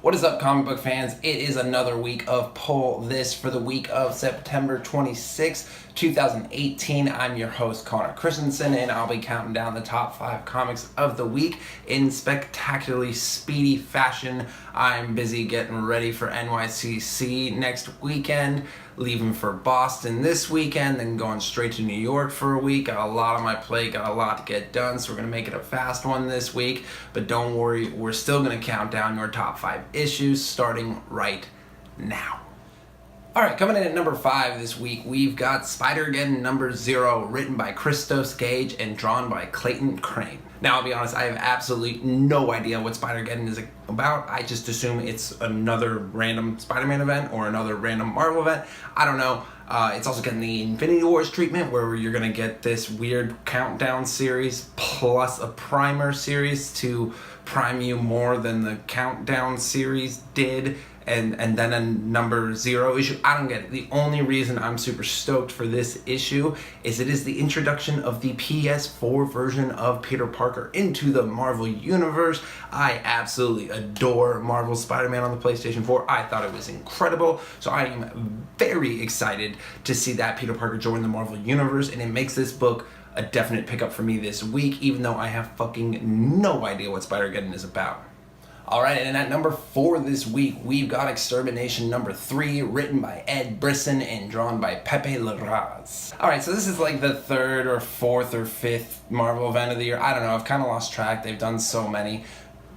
What is up, comic book fans? It is another week of Pull This for the week of September 26th, 2018. I'm your host, Connor Christensen, and I'll be counting down the top 5 comics of the week in spectacularly speedy fashion. I'm busy getting ready for NYCC next weekend, leaving for Boston this weekend, then going straight to New York for a week. Got a lot on my plate, got a lot to get done, so we're going to make it a fast one this week. But don't worry, we're still going to count down your top 5 issues starting right now. Alright, coming in at number 5 this week, we've got Spider-Geddon number 0, written by Christos Gage and drawn by Clayton Crane. Now, I'll be honest, I have absolutely no idea what Spider-Geddon is about. I just assume it's another random Spider-Man event or another random Marvel event. I don't know. It's also getting the Infinity Wars treatment, where you're going to get this weird countdown series plus a primer series to prime you more than the countdown series did. And then a number 0 issue. I don't get it. The only reason I'm super stoked for this issue is it is the introduction of the PS4 version of Peter Parker into the Marvel Universe. I absolutely adore Marvel Spider-Man on the PlayStation 4. I thought it was incredible. So I am very excited to see that Peter Parker join the Marvel Universe, and it makes this book a definite pickup for me this week, even though I have fucking no idea what Spider-Geddon is about. Alright, and at number 4 this week, we've got Extermination number 3, written by Ed Brisson and drawn by Pepe Larraz. Alright, so this is like the 3rd or 4th or 5th Marvel event of the year. I don't know, I've kind of lost track. They've done so many.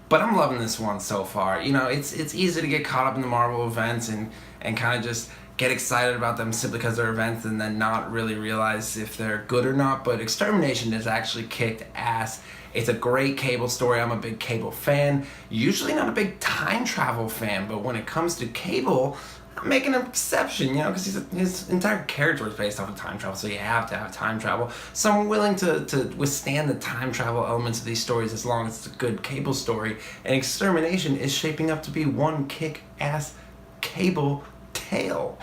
But I'm loving this one so far. You know, it's easy to get caught up in the Marvel events and kind of just get excited about them simply because they're events and then not really realize if they're good or not. But Extermination has actually kicked ass. It's a great Cable story. I'm a big Cable fan. Usually not a big time travel fan, but when it comes to Cable, I'm making an exception, you know, because his entire character is based off of time travel, so you have to have time travel. So I'm willing to withstand the time travel elements of these stories as long as it's a good Cable story. And Extermination is shaping up to be one kick-ass Cable tale.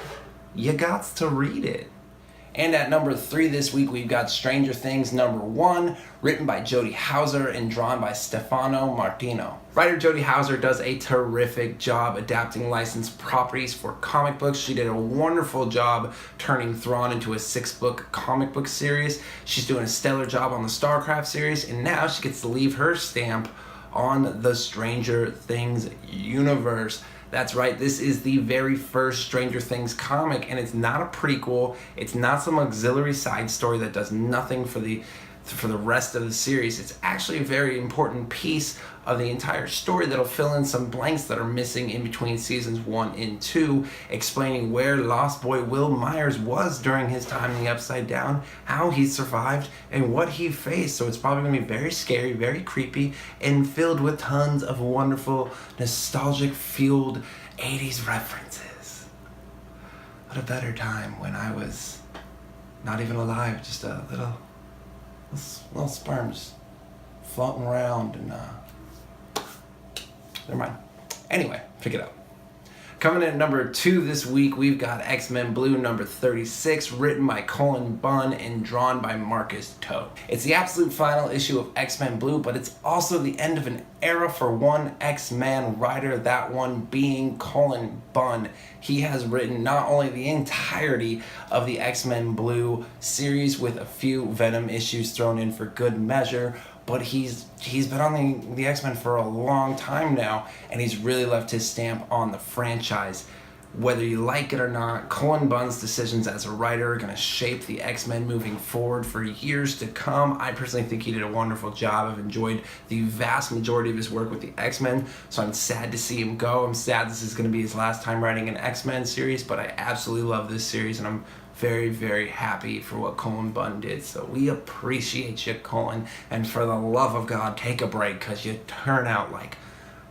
You gots to read it. And at number 3 this week, we've got Stranger Things number 1, written by Jody Houser and drawn by Stefano Martino. Writer Jody Houser does a terrific job adapting licensed properties for comic books. She did a wonderful job turning Thrawn into a 6-book comic book series. She's doing a stellar job on the StarCraft series, and now she gets to leave her stamp on the Stranger Things universe. That's right, this is the very first Stranger Things comic, and it's not a prequel. It's not some auxiliary side story that does nothing for the rest of the series. It's actually a very important piece of the entire story that'll fill in some blanks that are missing in between seasons 1 and 2, explaining where Lost Boy Will Myers was during his time in the Upside Down, how he survived, and what he faced. So it's probably going to be very scary, very creepy, and filled with tons of wonderful, nostalgic-fueled 80s references. What a better time when I was not even alive, just a little sperms floating around and never mind. Anyway, pick it up. Coming in at number 2 this week, we've got X-Men Blue number 36, written by Cullen Bunn and drawn by Marcus Toth. It's the absolute final issue of X-Men Blue, but it's also the end of an era for one X-Men writer, that one being Cullen Bunn. He has written not only the entirety of the X-Men Blue series with a few Venom issues thrown in for good measure, but he's been on the X-Men for a long time now, and he's really left his stamp on the franchise. Whether you like it or not, Cullen Bunn's decisions as a writer are going to shape the X-Men moving forward for years to come. I personally think he did a wonderful job. I've enjoyed the vast majority of his work with the X-Men, so I'm sad to see him go. I'm sad this is going to be his last time writing an X-Men series, but I absolutely love this series, and I'm very, very happy for what Cullen Bunn did. So we appreciate you, Cullen, and for the love of God, take a break, because you turn out like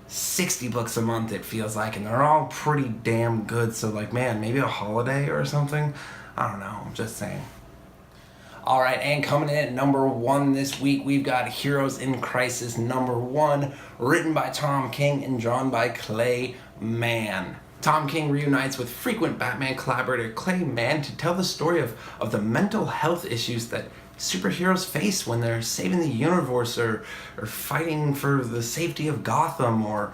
60 books a month, it feels like, and they're all pretty damn good. So like, man, maybe a holiday or something. I don't know, I'm just saying. Alright, and coming in at number 1 this week, we've got Heroes in Crisis number 1, written by Tom King and drawn by Clay Mann. Tom King reunites with frequent Batman collaborator Clay Mann to tell the story of the mental health issues that superheroes face when they're saving the universe or fighting for the safety of Gotham or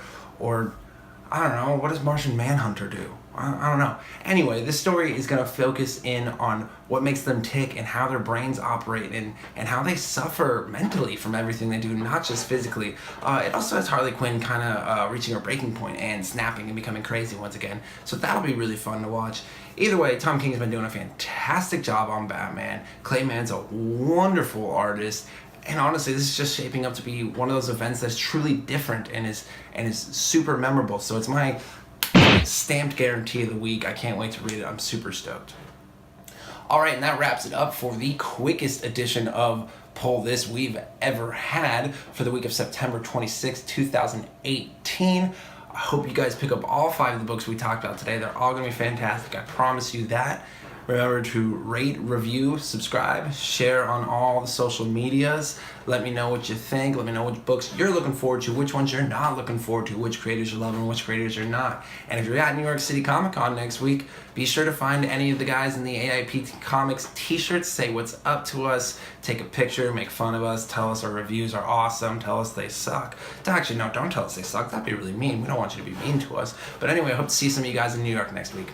I don't know, what does Martian Manhunter do? I don't know. Anyway, this story is going to focus in on what makes them tick and how their brains operate and how they suffer mentally from everything they do, not just physically. It also has Harley Quinn kind of reaching her breaking point and snapping and becoming crazy once again. So that'll be really fun to watch. Either way, Tom King's been doing a fantastic job on Batman. Clayman's a wonderful artist. And honestly, this is just shaping up to be one of those events that's truly different and is super memorable. So it's my stamped guarantee of the week. I can't wait to read it. I'm super stoked. All right, and that wraps it up for the quickest edition of Pull This we've ever had for the week of September 26, 2018. I hope you guys pick up all 5 of the books we talked about today. They're all going to be fantastic. I promise you that. Remember to rate, review, subscribe, share on all the social medias. Let me know what you think. Let me know which books you're looking forward to, which ones you're not looking forward to, which creators you're loving, which creators you're not. And if you're at New York City Comic Con next week, be sure to find any of the guys in the AIP Comics t-shirts, say what's up to us, take a picture, make fun of us, tell us our reviews are awesome, tell us they suck. Actually, no, don't tell us they suck. That'd be really mean. We don't want you to be mean to us. But anyway, I hope to see some of you guys in New York next week.